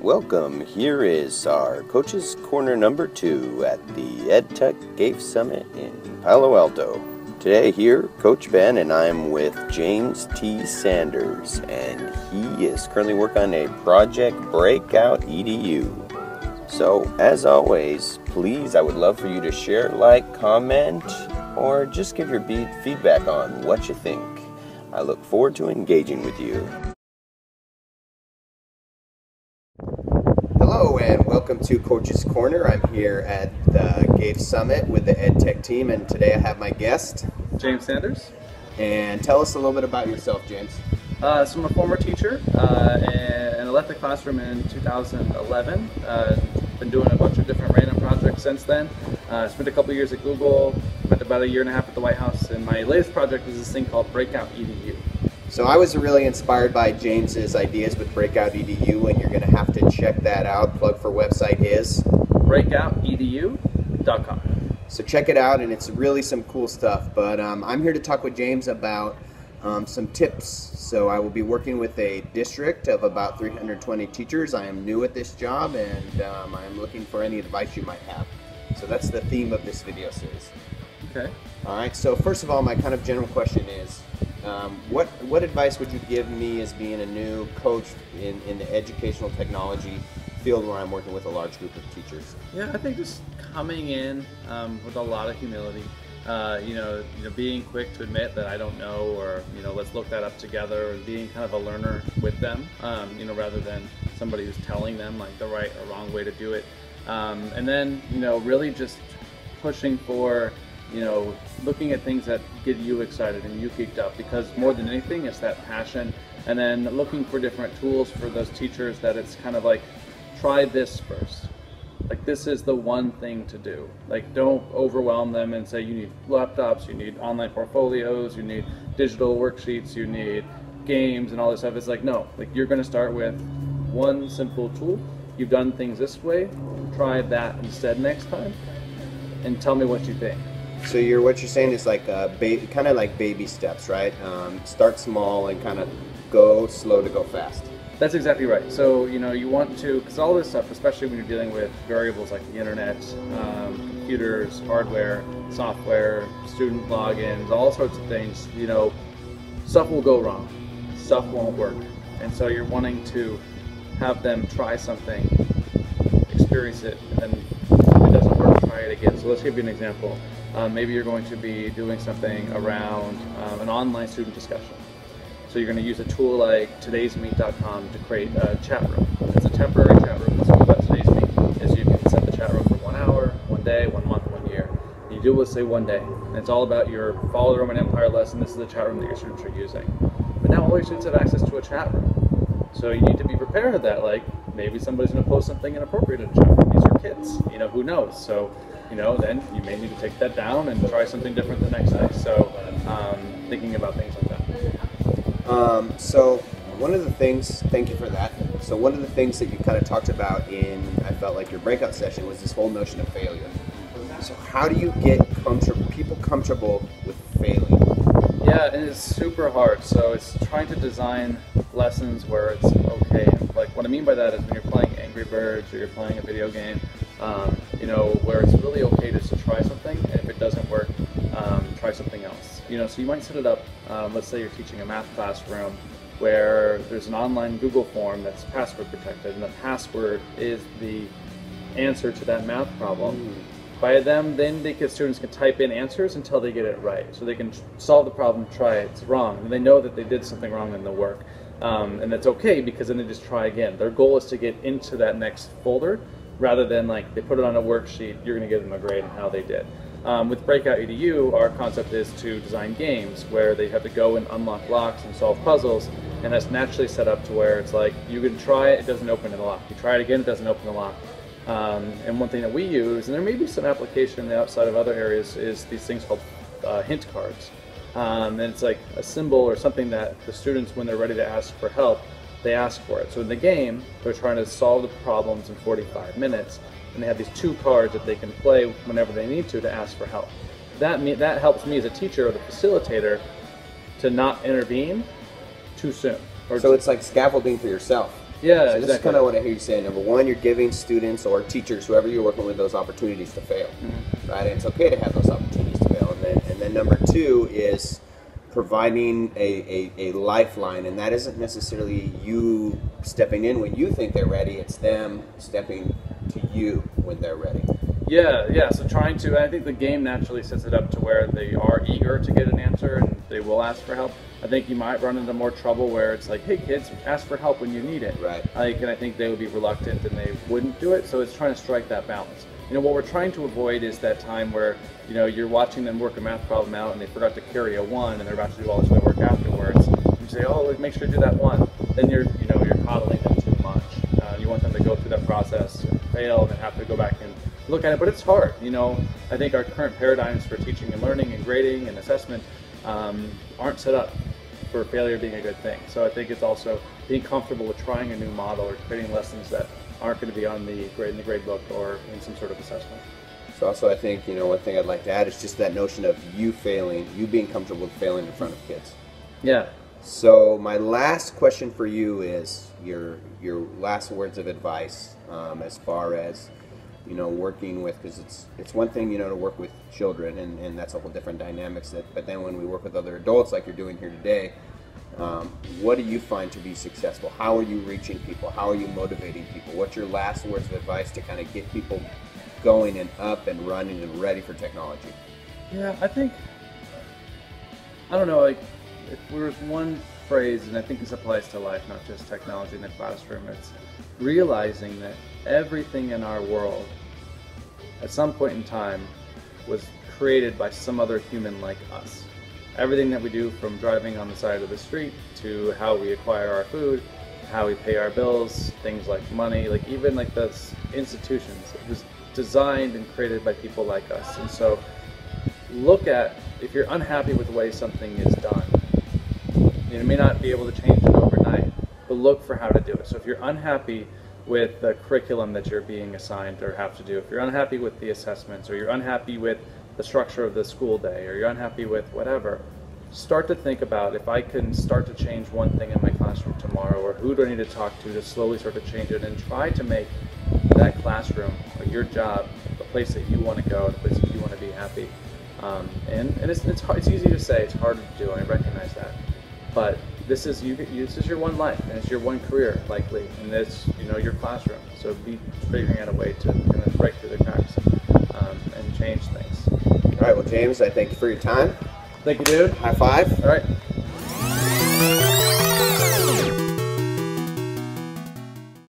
Welcome. Here is our Coach's Corner number 2 at the EdTech GAFE Summit in Palo Alto. Today here, Coach Ben and I'm with James T. Sanders, and he is currently working on a project Breakout EDU. So, as always, please, I would love for you to share, like, comment, or just give your feedback on what you think. I look forward to engaging with you. Hello and welcome to Coach's Corner. I'm here at the GAFE Summit with the EdTech team, and today I have my guest, James Sanders. And tell us a little bit about yourself, James. So I'm a former teacher and left the classroom in 2011. Been doing a bunch of different random projects since then. Spent a couple years at Google, spent about 1.5 years at the White House, and my latest project is this thing called Breakout EDU. So I was really inspired by James's ideas with Breakout EDU, and you're going to have to check that out. Plug for website is breakoutedu.com. So check it out, and it's really some cool stuff. But I'm here to talk with James about some tips. So I will be working with a district of about 320 teachers. I am new at this job, and I'm looking for any advice you might have. So that's the theme of this video series. Okay. All right. So first of all, my kind of general question is, what advice would you give me as being a new coach in the educational technology field where I'm working with a large group of teachers? Yeah, I think just coming in with a lot of humility. Being quick to admit that I don't know, or let's look that up together, and being kind of a learner with them, rather than somebody who's telling them like the right or wrong way to do it. And then really just pushing for looking at things that get you excited and you geeked up, because more than anything it's that passion. And then looking for different tools for those teachers that it's kind of like, try this first. Like, this is the one thing to do. Like, don't overwhelm them and say you need laptops, you need online portfolios, you need digital worksheets, you need games and all this stuff. It's like, no, like, you're going to start with one simple tool. You've done things this way, try that instead next time, and tell me what you think. So what you're saying is like kind of like baby steps, right? Start small and kind of go slow to go fast. That's exactly right. So you want to, because all this stuff, especially when you're dealing with variables like the internet, computers, hardware, software, student logins, all sorts of things, stuff will go wrong, stuff won't work, and so you're wanting to have them try something, experience it, and then if it doesn't work, try it again. So let's give you an example. Maybe you're going to be doing something around an online student discussion. So you're going to use a tool like todaysmeet.com to create a chat room. It's a temporary chat room. What's cool about Today's Meet is you can set the chat room for 1 hour, 1 day, 1 month, 1 year. You do, let's say, 1 day. And it's all about your Follow the Roman Empire lesson. This is the chat room that your students are using. But now all your students have access to a chat room. So you need to be prepared that, like, maybe somebody's going to post something inappropriate in the chat room. These are kids. Who knows? So, then you may need to take that down and try something different the next day. So thinking about things like that. So one of the things, thank you for that. So one of the things that you kind of talked about I felt like your breakout session, was this whole notion of failure. So how do you get people comfortable with failing? Yeah, and it's super hard. So it's trying to design lessons where it's okay. Like, what I mean by that is when you're playing Angry Birds or you're playing a video game, where it's really okay just to try something, and if it doesn't work, try something else. So you might set it up, let's say you're teaching a math classroom where there's an online Google form that's password protected, and the password is the answer to that math problem. By then students can type in answers until they get it right. So they can solve the problem, try it, it's wrong, and they know that they did something wrong in the work. And that's okay, because then they just try again. Their goal is to get into that next folder, rather than like they put it on a worksheet, you're going to give them a grade on how they did. With Breakout EDU, our concept is to design games where they have to go and unlock locks and solve puzzles, and that's naturally set up to where it's like, you can try it, it doesn't open the lock. You try it again, it doesn't open the lock. And one thing that we use, and there may be some application outside of other areas, is these things called hint cards. And it's like a symbol or something that the students, when they're ready to ask for help, they ask for it. So in the game, they're trying to solve the problems in 45 minutes, and they have these 2 cards that they can play whenever they need to ask for help. That helps me as a teacher or the facilitator to not intervene too soon. So it's like scaffolding for yourself. Yeah, So exactly. this is kind of what I hear you saying. Number one, you're giving students or teachers, whoever you're working with, those opportunities to fail, right? And it's okay to have those opportunities to fail. And then number two is providing a lifeline, and that isn't necessarily you stepping in when you think they're ready. It's them stepping to you when they're ready. Yeah. So trying to, I think the game naturally sets it up to where they are eager to get an answer and they will ask for help. I think you might run into more trouble where it's like, hey kids, ask for help when you need it. Right. And I think they would be reluctant and they wouldn't do it. So it's trying to strike that balance. What we're trying to avoid is that time where, you're watching them work a math problem out and they forgot to carry a 1 and they're about to do all this other work afterwards. You say, oh, make sure to do that 1. Then you're coddling them too much. You want them to go through that process and fail and then have to go back and look at it, but it's hard. I think our current paradigms for teaching and learning and grading and assessment aren't set up for failure being a good thing. So I think it's also being comfortable with trying a new model or creating lessons that aren't going to be in the grade book or in some sort of assessment. So also I think, one thing I'd like to add is just that notion of you failing, you being comfortable with failing in front of kids. Yeah. So my last question for you is your last words of advice as far as working with, because it's one thing to work with children and that's a whole different dynamics. But then when we work with other adults like you're doing here today, what do you find to be successful? How are you reaching people? How are you motivating people? What's your last words of advice to kind of get people going and up and running and ready for technology? Yeah, I don't know, like if there was one phrase, and I think this applies to life, not just technology in the classroom, it's realizing that everything in our world at some point in time was created by some other human like us. Everything that we do, from driving on the side of the street to how we acquire our food, how we pay our bills, things like money, like even like those institutions, it was designed and created by people like us. And so look at, if you're unhappy with the way something is done, you may not be able to change it overnight, but look for how to do it. So if you're unhappy with the curriculum that you're being assigned or have to do, if you're unhappy with the assessments, or you're unhappy with the structure of the school day, or you're unhappy with whatever, start to think about, if I can start to change one thing in my classroom tomorrow, or who do I need to talk to slowly start to change it, and try to make that classroom or your job the place that you want to go, the place that you want to be happy. And it's hard, it's easy to say, it's harder to do, and I recognize that. But this is this is your one life, and it's your one career, likely, and it's your classroom. So be figuring out a way to kind of break through the cracks and change things. All right, well, James, I thank you for your time. Thank you, dude. High five. All right.